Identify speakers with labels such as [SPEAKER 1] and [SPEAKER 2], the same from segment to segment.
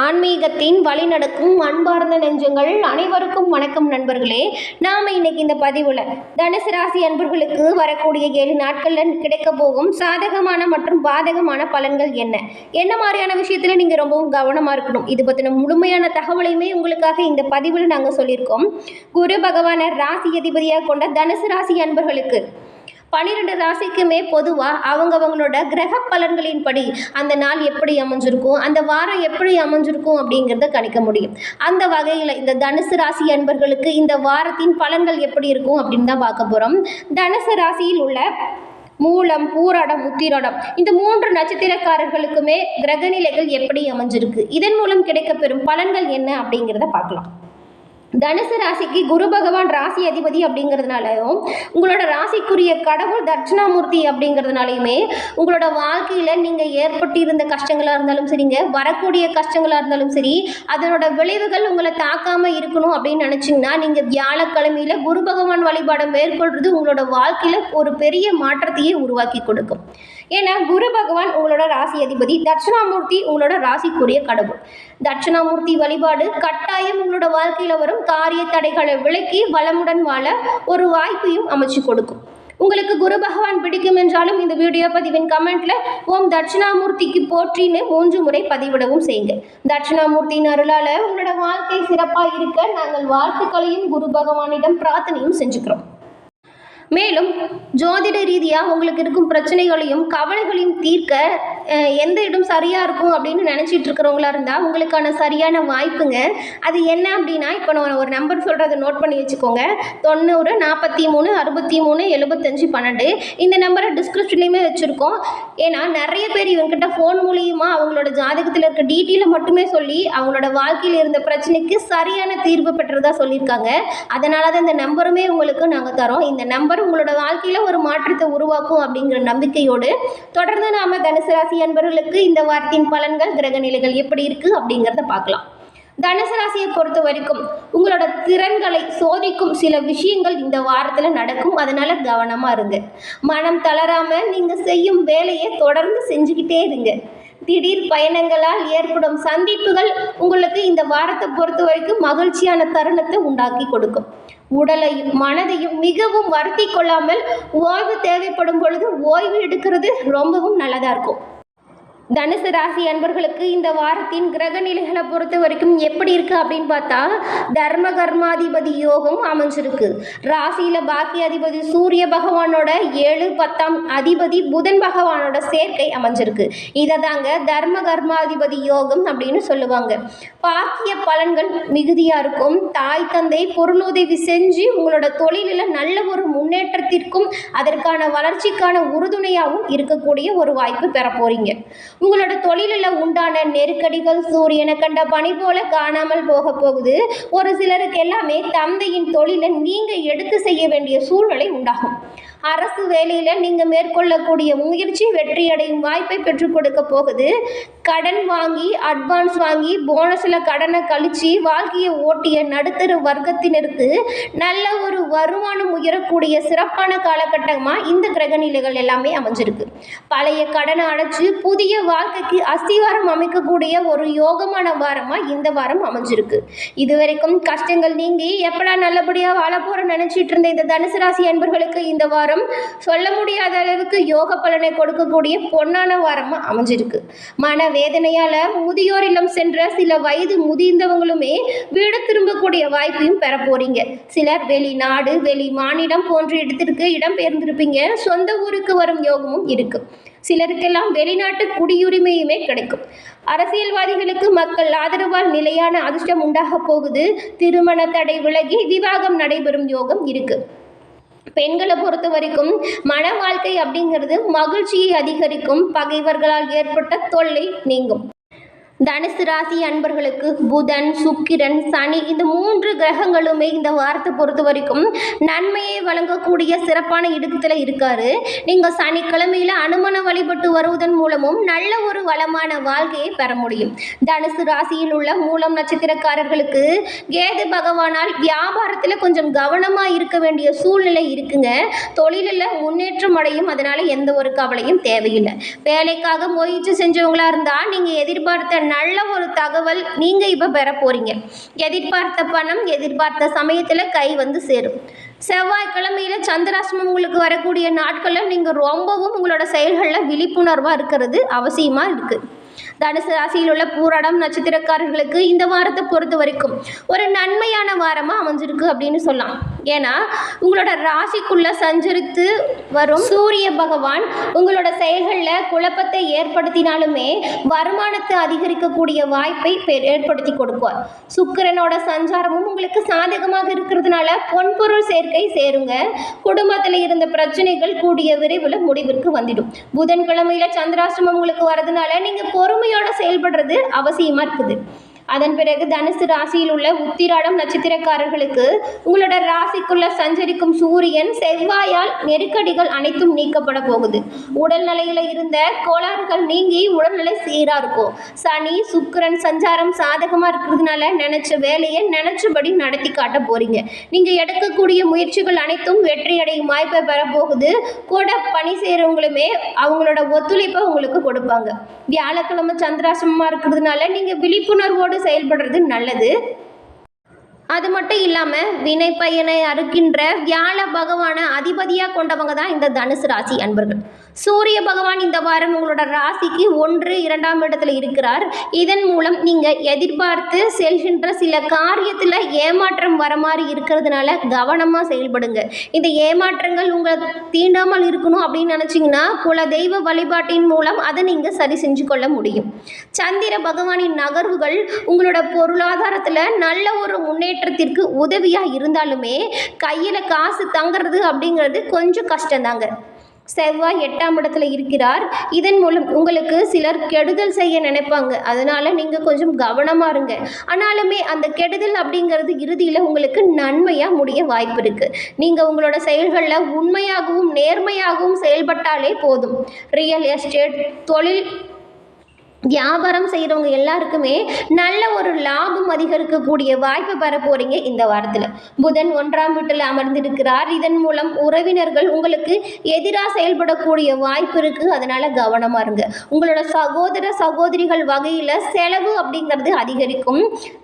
[SPEAKER 1] ஆன்மீகத்தின் வழிநடக்கும் அன்பார்ந்த நெஞ்சங்கள் அனைவருக்கும் வணக்கம் நண்பர்களே. நாம் இன்னைக்கு இந்த பதிவில் தனுசு ராசி அன்பர்களுக்கு வரக்கூடிய 7 நாட்களில் கிடைக்க போகும் சாதகமான மற்றும் பாதகமான பலன்கள் என்ன மாதிரியான விஷயத்தில் நீங்கள் ரொம்பவும் கவனமாக இருக்கணும். இது பற்றின முழுமையான தகவலையுமே உங்களுக்காக இந்த பதிவில் நாங்கள் சொல்லியிருக்கோம். குரு பகவானை ராசி அதிபதியாக கொண்ட தனுசு ராசி அன்பர்களுக்கு 12 ராசிக்குமே பொதுவாக அவங்களோட கிரக பலன்களின்படி அந்த நாள் எப்படி அமைஞ்சிருக்கும், அந்த வாரம் எப்படி அமைஞ்சிருக்கும் அப்படிங்கிறத கணிக்க முடியும். அந்த வகையில் இந்த தனுசு ராசி அன்பர்களுக்கு இந்த வாரத்தின் பலன்கள் எப்படி இருக்கும் அப்படின்னு தான் பார்க்க போகிறோம். தனுசு ராசியில் உள்ள மூலம், பூராடம், உத்திராடம் இந்த 3 நட்சத்திரக்காரர்களுக்குமே கிரகநிலைகள் எப்படி அமைஞ்சிருக்கு, இதன் மூலம் கிடைக்கப்பெறும் பலன்கள் என்ன அப்படிங்கிறத பார்க்கலாம். தனுசு ராசிக்கு குரு பகவான் ராசி அதிபதி அப்படிங்கிறதுனாலையும் உங்களோட ராசிக்குரிய கடவுள் தட்சிணாமூர்த்தி அப்படிங்கிறதுனாலையுமே உங்களோட வாழ்க்கையில் நீங்கள் ஏற்பட்டிருந்த கஷ்டங்களாக இருந்தாலும் சரிங்க, வரக்கூடிய கஷ்டங்களாக இருந்தாலும் சரி, அதனோட விளைவுகள் உங்களை தாக்காமல் இருக்கணும் அப்படின்னு நினச்சிங்கன்னா நீங்கள் வியாழக்கிழமையில் குரு பகவான் வழிபாடை மேற்கொள்வது உங்களோட வாழ்க்கையில் ஒரு பெரிய மாற்றத்தையே உருவாக்கி கொடுக்கும். ஏன்னா குரு பகவான் உங்களோட ராசி அதிபதி, தட்சிணாமூர்த்தி உங்களோட ராசிக்குரிய கடவுள். தட்சிணாமூர்த்தி வழிபாடு கட்டாயம் உங்களோட வாழ்க்கையில் வரும் காரிய தடைகளை விலக்கி வளமுடன் வாழ ஒரு வாய்ப்பையும் அமைச்சு கொடுக்கும். உங்களுக்கு குரு பகவான் பிடிக்கும் என்றாலும் இந்த வீடியோ பதிவின் கமெண்ட்ல ஓம் தட்சிணாமூர்த்திக்கு போற்றின்னு 3 முறை பதிவிடவும் செய்யுங்க. தட்சிணாமூர்த்தியின் அருளால உங்களோட வாழ்க்கை சிறப்பாக இருக்க நாங்கள் வாழ்த்துக்களையும் குரு பகவானிடம் பிரார்த்தனையும் செஞ்சுக்கிறோம். மேலும் ஜோதிட ரீதியாக உங்களுக்கு இருக்கும் பிரச்சனைகளையும் கவலைகளையும் தீர்க்க எந்த இடம் சரியாக இருக்கும் அப்படின்னு நினச்சிட்டு இருக்கிறவங்களா இருந்தால் உங்களுக்கான சரியான வாய்ப்புங்க. அது என்ன அப்படின்னா, இப்போ நான் ஒரு நம்பர் சொல்கிறத நோட் பண்ணி வச்சுக்கோங்க. 90 43 63 75 12 இந்த நம்பரை டிஸ்கிரிப்ஷன்லேயுமே வச்சுருக்கோம். ஏன்னா நிறைய பேர் இவங்ககிட்ட ஃபோன் மூலியமாக அவங்களோட ஜாதகத்தில் இருக்க டீட்டெயிலை மட்டுமே சொல்லி அவங்களோட வாழ்க்கையில் இருந்த பிரச்சனைக்கு சரியான தீர்வு பெற்றதாக சொல்லியிருக்காங்க. அதனால தான் இந்த நம்பருமே உங்களுக்கு நாங்கள் தரோம். இந்த நம்பர் உங்களோட வாழ்க்கையில் ஒரு மாற்றத்தை உருவாக்கும் அப்படிங்கிற நம்பிக்கையோடு தொடர்ந்து நாம தனுசு ராசி அன்பர்களுக்கு இந்த வாரத்தின் பலன்கள், கிரக நிலைகள் எப்படி இருக்கு அப்படிங்கிறத பார்க்கலாம். தனுசு ராசியை பொறுத்த வரைக்கும் உங்களோட திறன்களை சோதிக்கும் சில விஷயங்கள் இந்த வாரத்தில் நடக்கும். அதனால கவனமா இருங்க. மனம் தளராம நீங்க செய்யும் வேலையை தொடர்ந்து செஞ்சுக்கிட்டே இருங்க. திடீர் பயணங்களால் ஏற்படும் சந்திப்புகள் உங்களுக்கு இந்த வாரத்தை பொறுத்த வரைக்கும் மகிழ்ச்சியான தருணத்தை உண்டாக்கி கொடுக்கும். உடலையும் மனதையும் மிகவும் வருத்தி கொள்ளாமல் ஓய்வு தேவைப்படும் பொழுது ஓய்வு எடுக்கிறது ரொம்பவும் நல்லதா இருக்கும். தனுசு ராசி அன்பர்களுக்கு இந்த வாரத்தின் கிரக நிலைகளை பொறுத்த வரைக்கும் எப்படி இருக்கு அப்படின்னு பார்த்தா, தர்ம கர்மாதிபதி யோகம் அமைஞ்சிருக்கு. ராசியில பாக்கி அதிபதி சூரிய பகவானோட 7 10 அதிபதி புதன் பகவானோட சேர்க்கை அமைஞ்சிருக்கு. இதை தாங்க தர்ம கர்மாதிபதி யோகம் அப்படின்னு சொல்லுவாங்க. பாக்கிய பலன்கள் மிகுதியா இருக்கும். தாய் தந்தை பொருளுதவி செஞ்சு உங்களோட தொழிலில் நல்ல ஒரு முன்னேற்றத்திற்கும் அதற்கான வளர்ச்சிக்கான உறுதுணையாகவும் இருக்கக்கூடிய ஒரு வாய்ப்பு பெற போறீங்க. உங்களோட தொழிலில் உண்டான நெருக்கடிகள் சூரியனை கண்ட பனி போல காணாமல் போக போகுது. ஒரு சிலருக்கு எல்லாமே தந்தையின் தொழிலை நீங்க எடுத்து செய்ய வேண்டிய சூழ்நிலை உண்டாகும். அரசு வேலையில் நீங்கள் மேற்கொள்ளக்கூடிய முயற்சி வெற்றியடையும் வாய்ப்பை பெற்றுக் கொடுக்க போகுது. கடன் வாங்கி அட்வான்ஸ் வாங்கி போனஸில் கடனை கழித்து வாழ்க்கையை ஓட்டிய நடுத்தர வர்க்கத்தினருக்கு நல்ல ஒரு வருமானம் உயரக்கூடிய சிறப்பான காலகட்டமாக இந்த கிரகநிலைகள் எல்லாமே அமைஞ்சிருக்கு. பழைய கடனை அடைச்சி புதிய வாழ்க்கைக்கு அஸ்திவாரம் அமைக்கக்கூடிய ஒரு யோகமான வாரமாக இந்த வாரம் அமைஞ்சிருக்கு. இதுவரைக்கும் கஷ்டங்கள் நீங்கி எப்படா நல்லபடியாக வாழ போகிறோன்னு நினச்சிட்டு இருந்த இந்த தனுசு ராசி அன்பர்களுக்கு இந்த வாரம் சொல்ல முடியாத அளவுக்கு யோக பலனை கொடுக்கக்கூடிய பொன்னான வாரமா அமைஞ்சிருக்கு. மன வேதனையால முதியோர் இல்லம் சென்ற சில வயது முதிர்ந்தவங்களுமே வீடு திரும்பக்கூடிய வாய்ப்பையும் பெற போறீங்க. சிலர் வெளிநாடு வெளி மாநிலம் போன்ற இடத்திற்கு இடம்பெயர்ந்திருப்பீங்க. சொந்த ஊருக்கு வரும் யோகமும் இருக்கு. சிலருக்கெல்லாம் வெளிநாட்டு குடியுரிமையுமே கிடைக்கும். அரசியல்வாதிகளுக்கு மக்கள் ஆதரவால் நிலையான அதிர்ஷ்டம் உண்டாக போகுது. திருமண தடை விலகி விவாகம் நடைபெறும் யோகம் இருக்கு. பெண்களை பொறுத்த வரைக்கும் மன வாழ்க்கை அப்படிங்கிறது மகிழ்ச்சியை அதிகரிக்கும். பகைவர்களால் ஏற்பட்ட தொல்லை நீங்கும். தனுசு ராசி அன்பர்களுக்கு புதன் சுக்கிரன் சனி இந்த 3 கிரகங்களுமே இந்த வாரத்தை பொறுத்த வரைக்கும் நன்மையை வழங்கக்கூடிய சிறப்பான இடத்துல இருக்காரு. நீங்கள் சனிக்கிழமையில் அனுமனை வழிபட்டு வருவதன் மூலமும் நல்ல ஒரு வளமான வாழ்க்கையை பெற முடியும். தனுசு ராசியில் உள்ள மூலம் நட்சத்திரக்காரர்களுக்கு கேது பகவானால் வியாபாரத்தில் கொஞ்சம் கவனமாக இருக்க வேண்டிய சூழ்நிலை இருக்குங்க. தொழிலில் முன்னேற்றம் அடையும். அதனால எந்த ஒரு கவலையும் தேவையில்லை. வேலைக்காக முயற்சி செஞ்சவங்களா இருந்தால் நீங்கள் எதிர்பார்த்த நல்ல ஒரு தகவல் நீங்கள் இப்போ பெற போகிறீங்க. எதிர்பார்த்த பணம் எதிர்பார்த்த சமயத்தில் கை வந்து சேரும். செவ்வாய்க்கிழமையில் சந்திராஷ்டமம் உங்களுக்கு வரக்கூடிய நாட்களில் நீங்கள் ரொம்பவும் உங்களோட செயல்களில் விழிப்புணர்வாக இருக்கிறது அவசியமாக இருக்குது. தனுசு ராசியில் உள்ள பூராடம் நட்சத்திரக்காரர்களுக்கு இந்த வாரத்தை பொறுத்த வரைக்கும் ஒரு நன்மையான வாரமாக அமைஞ்சிருக்கு அப்படின்னு சொல்லலாம். ஏன்னா உங்களோட ராசிக்குள்ள சஞ்சரித்து வரும் சூரிய பகவான் உங்களோட செயல்களில் குழப்பத்தை ஏற்படுத்தினாலுமே வருமானத்தை அதிகரிக்கக்கூடிய வாய்ப்பை ஏற்படுத்தி கொடுப்பார். சுக்கிரனோட சஞ்சாரமும் உங்களுக்கு சாதகமாக இருக்கிறதுனால பொன்பொருள் சேர்க்கை சேருங்க. குடும்பத்தில் இருந்த பிரச்சனைகள் கூடிய விரைவில் முடிவிற்கு வந்துடும். புதன்கிழமையில சந்திராஷ்டமம் உங்களுக்கு வரதுனால நீங்கள் பொறுமையோட செயல்படுறது அவசியமா இருக்குது. அதன் பிறகு தனுசு ராசியில் உள்ள உத்திராடம் நட்சத்திரக்காரர்களுக்கு உங்களோட ராசிக்குள்ள சஞ்சரிக்கும் சூரியன் செவ்வாயால் நெருக்கடிகள் அனைத்தும் நீக்கப்பட போகுது. உடல்நிலையில இருந்த கோளாறுகள் நீங்கி உடல்நிலை சீரா இருக்கும். சனி சுக்கிரன் சஞ்சாரம் சாதகமா இருக்கிறதுனால நினைச்ச வேலையை நினைச்சபடி நடத்தி காட்ட போறீங்க. நீங்க எடுக்கக்கூடிய முயற்சிகள் அனைத்தும் வெற்றி அடையும் வாய்ப்பை பெற போகுது. கூட பணி செய்யறவங்களுமே அவங்களோட ஒத்துழைப்பை உங்களுக்கு கொடுப்பாங்க. வியாழக்கிழமை சந்திராசிரமமா இருக்கிறதுனால நீங்க விழிப்புணர்வோடு செயல்படுறது நல்லது. அது மட்டும் இல்லாமல் வினை பயனை அறுக்கின்ற வியாழ பகவானை அதிபதியாக கொண்டவங்க தான் இந்த தனுசு ராசி அன்பர்கள். சூரிய பகவான் இந்த வாரம் உங்களோட ராசிக்கு 1, 2ஆம் இடத்துல இருக்கிறார். இதன் மூலம் நீங்கள் எதிர்பார்த்து செல்கின்ற சில காரியத்தில் ஏமாற்றம் வர மாதிரி இருக்கிறதுனால கவனமாக செயல்படுங்க. இந்த ஏமாற்றங்கள் உங்களை தீண்டாமல் இருக்கணும் அப்படின்னு நினச்சிங்கன்னா குல தெய்வ வழிபாட்டின் மூலம் அதை நீங்கள் சரி செஞ்சு கொள்ள முடியும். சந்திர பகவானின் நகர்வுகள் உங்களோட பொருளாதாரத்தில் நல்ல ஒரு முன்னேற்றத்திற்கு உதவியாக இருந்தாலுமே கையில் காசு தங்குறது அப்படிங்கிறது கொஞ்சம் கஷ்டம்தாங்க. செவ்வாய் 8ஆம் இடத்துல இருக்கிறார். இதன் மூலம் உங்களுக்கு சிலர் கெடுதல் செய்ய நினைப்பாங்க. அதனால நீங்கள் கொஞ்சம் கவனமாக இருங்க. ஆனாலுமே அந்த கெடுதல் அப்படிங்கிறது இறுதியில் உங்களுக்கு நன்மையாக முடிய வாய்ப்பு இருக்குது. நீங்கள் உங்களோட செயல்களில் உண்மையாகவும் நேர்மையாகவும் செயல்பட்டாலே போதும். ரியல் எஸ்டேட் தொழில் வியாபாரம் செய்கிறவங்க எல்லாருக்குமே நல்ல ஒரு லாபம் அதிகரிக்கக்கூடிய வாய்ப்பை பெற போகிறீங்க இந்த வாரத்தில். புதன் 1ஆம் வீட்டில் அமர்ந்திருக்கிறார். இதன் மூலம் உறவினர்கள் உங்களுக்கு எதிராக செயல்படக்கூடிய வாய்ப்பு இருக்குது. அதனால் கவனமாக இருங்க. உங்களோட சகோதர சகோதரிகள் வகையில் செலவு அப்படிங்கிறது அதிகரிக்கும்.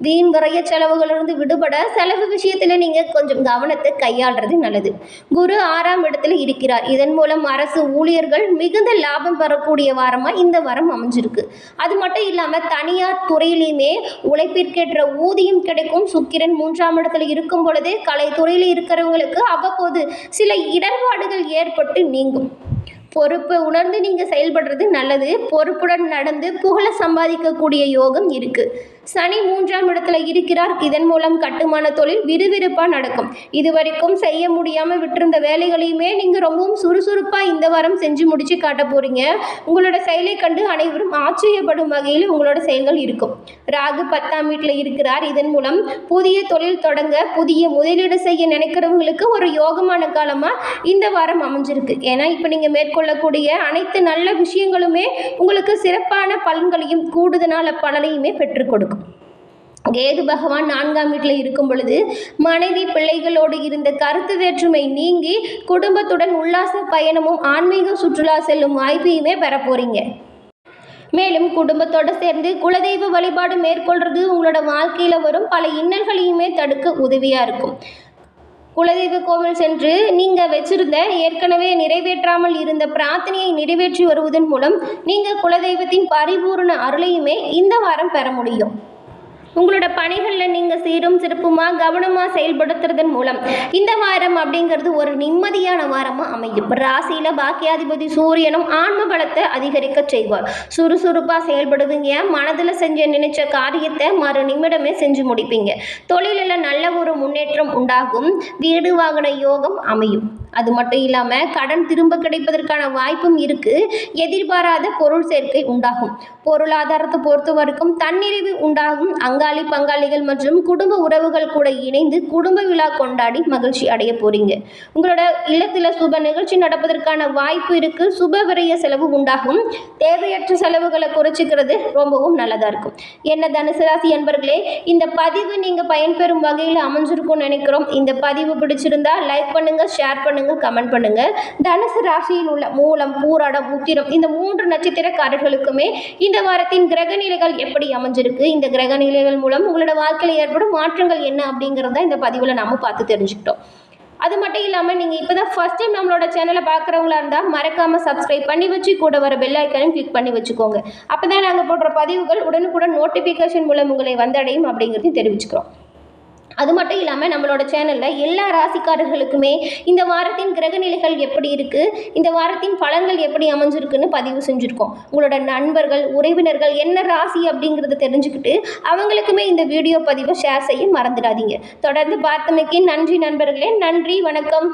[SPEAKER 1] வீண் விரைய செலவுகளிலிருந்து விடுபட செலவு விஷயத்தில் நீங்கள் கொஞ்சம் கவனத்தை கையாளுறது நல்லது. குரு 6ஆம் இடத்துல இருக்கிறார். இதன் மூலம் அரசு ஊழியர்கள் மிகுந்த லாபம் பெறக்கூடிய வாரமாக இந்த வாரம் அமைஞ்சிருக்கு. அது மட்டும் இல்லாமல் தனியார் துறையிலையுமே உழைப்பிற்கேற்ற ஊதியம் கிடைக்கும். சுக்கிரன் 3ஆம் இடத்துல இருக்கும் பொழுது கலைத்துறையில் இருக்கிறவங்களுக்கு அவ்வப்போது சில இடர்பாடுகள் ஏற்பட்டு நீங்கும். பொறுப்பை உணர்ந்து நீங்கள் செயல்படுறது நல்லது. பொறுப்புடன் நடந்து புகழ சம்பாதிக்கக்கூடிய யோகம் இருக்குது. சனி 3ஆம் இடத்துல இருக்கிறார். இதன் மூலம் கட்டுமான தொழில் விறுவிறுப்பாக நடக்கும். இதுவரைக்கும் செய்ய முடியாமல் விட்டிருந்த வேலைகளையுமே நீங்கள் ரொம்பவும் சுறுசுறுப்பாக இந்த வாரம் செஞ்சு முடிச்சு காட்ட போகிறீங்க. உங்களோட செயலை கண்டு அனைவரும் ஆச்சரியப்படும் வகையில் உங்களோட செயல்கள் இருக்கும். ராகு 10ஆம் வீட்டில் இருக்கிறார். இதன் மூலம் புதிய தொழில் தொடங்க புதிய முதலீடு செய்ய நினைக்கிறவங்களுக்கு ஒரு யோகமான காலமாக இந்த வாரம் அமைஞ்சிருக்கு. ஏன்னா இப்போ நீங்கள் மேற்கொள்ளக்கூடிய அனைத்து நல்ல விஷயங்களுமே உங்களுக்கு சிறப்பான பலன்களையும் கூடுதலான பலனையுமே பெற்றுக் கொடுக்கும். கேது பகவான் 4ஆம் வீட்டில் இருக்கும் பொழுது மனைவி பிள்ளைகளோடு இருந்த கருத்து வேற்றுமை நீங்கி குடும்பத்துடன் உல்லாச பயணமும் ஆன்மீக சுற்றுலா செல்லும் வாய்ப்பையுமே பெற போறீங்க. மேலும் குடும்பத்தோடு சேர்ந்து குலதெய்வ வழிபாடு மேற்கொள்றது உங்களோட வாழ்க்கையில் வரும் பல இன்னல்களையுமே தடுக்க உதவியாக இருக்கும். குலதெய்வ கோவில் சென்று நீங்கள் வச்சிருந்த ஏற்கனவே நிறைவேற்றாமல் இருந்த பிரார்த்தனையை நிறைவேற்றி வருவதன் மூலம் நீங்கள் குலதெய்வத்தின் பரிபூர்ண அருளையுமே இந்த வாரம் பெற முடியும். உங்களோட பணிகளில் நீங்கள் சீரும் சிறப்புமாக கவனமாக செயல்படுத்துறதன் மூலம் இந்த வாரம் அப்படிங்கிறது ஒரு நிம்மதியான வாரமாக அமையும். ராசியில் பாக்கியாதிபதி சூரியனும் ஆன்ம பலத்தை அதிகரிக்க செய்வார். சுறுசுறுப்பாக செயல்படுவீங்க. மனதில் செஞ்ச நினைச்ச காரியத்தை மறு நிமிடமே செஞ்சு முடிப்பீங்க. தொழிலில் நல்ல ஒரு முன்னேற்றம் உண்டாகும். வீடு வாகன யோகம் அமையும். அது மட்டும் இல்லாமல் கடன் திரும்ப கிடைப்பதற்கான வாய்ப்பும் இருக்குது. எதிர்பாராத பொருள் சேர்க்கை உண்டாகும். பொருளாதாரத்தை பொறுத்த வரைக்கும் தன்னிறைவு உண்டாகும். அங்காளி பங்காளிகள் மற்றும் குடும்ப உறவுகள் கூட இணைந்து குடும்ப விழா கொண்டாடி மகிழ்ச்சி அடைய போறீங்க. உங்களோட இல்லத்தில் சுப நிகழ்ச்சி நடப்பதற்கான வாய்ப்பு இருக்குது. சுப விரய செலவு உண்டாகும். தேவையற்ற செலவுகளை குறைச்சிக்கிறது ரொம்பவும் நல்லதாக இருக்கும். என்ன தனுசு ராசி அன்பர்களே, இந்த பதிவு நீங்கள் பயன்பெறும் வகையில் அமைஞ்சிருக்கும்னு நினைக்கிறோம். இந்த பதிவு பிடிச்சிருந்தா லைக் பண்ணுங்கள், ஷேர் பண்ணுங்கள். பண்ணுங்கள், கமெண்ட் பண்ணுங்கள். தனுசு ராசியில் உள்ள மூலம், பூராடம், உத்திரம் இந்த 3 நட்சத்திரக்காரர்களுக்குமே இந்த வாரத்தின் கிரக நிலைகள் எப்படி அமைஞ்சிருக்கு, இந்த கிரக நிலைகள் மூலம் உங்களோட வாழ்க்கையில் ஏற்படும் மாற்றங்கள் என்ன அப்படிங்கிறத இந்த பதிவில் நம்ம பார்த்து தெரிஞ்சுக்கிட்டோம். அது மட்டும் இல்லாமல் நீங்கள் இப்போ தான் ஃபஸ்ட் டைம் நம்மளோட சேனலை பார்க்குறவங்களா இருந்தால் மறக்காமல் சப்ஸ்கிரைப் பண்ணி வச்சு கூட வர பெல் ஐக்கானையும் கிளிக் பண்ணி வச்சுக்கோங்க. அப்போ தான் நாங்கள் போடுற பதிவுகள் உடனுக்குடன் நோட்டிஃபிகேஷன் மூலம் உங்களை வந்தடையும் அப்படிங்கிறதையும் தெரிவிச்சுக்கிறோம். அது மட்டும் இல்லாமல் நம்மளோட சேனலில் எல்லா ராசிக்காரர்களுக்குமே இந்த வாரத்தின் கிரக நிலைகள் எப்படி இருக்குது, இந்த வாரத்தின் பலன்கள் எப்படி அமைஞ்சிருக்குன்னு பதிவு செஞ்சுருக்கோம். உங்களோட நண்பர்கள், உறவினர்கள் என்ன ராசி அப்படிங்கிறத தெரிஞ்சுக்கிட்டு அவங்களுக்குமே இந்த வீடியோ பதிவை ஷேர் செய்ய மறந்துடாதீங்க. தொடர்ந்து பார்த்தமைக்கு நன்றி நண்பர்களே. நன்றி, வணக்கம்.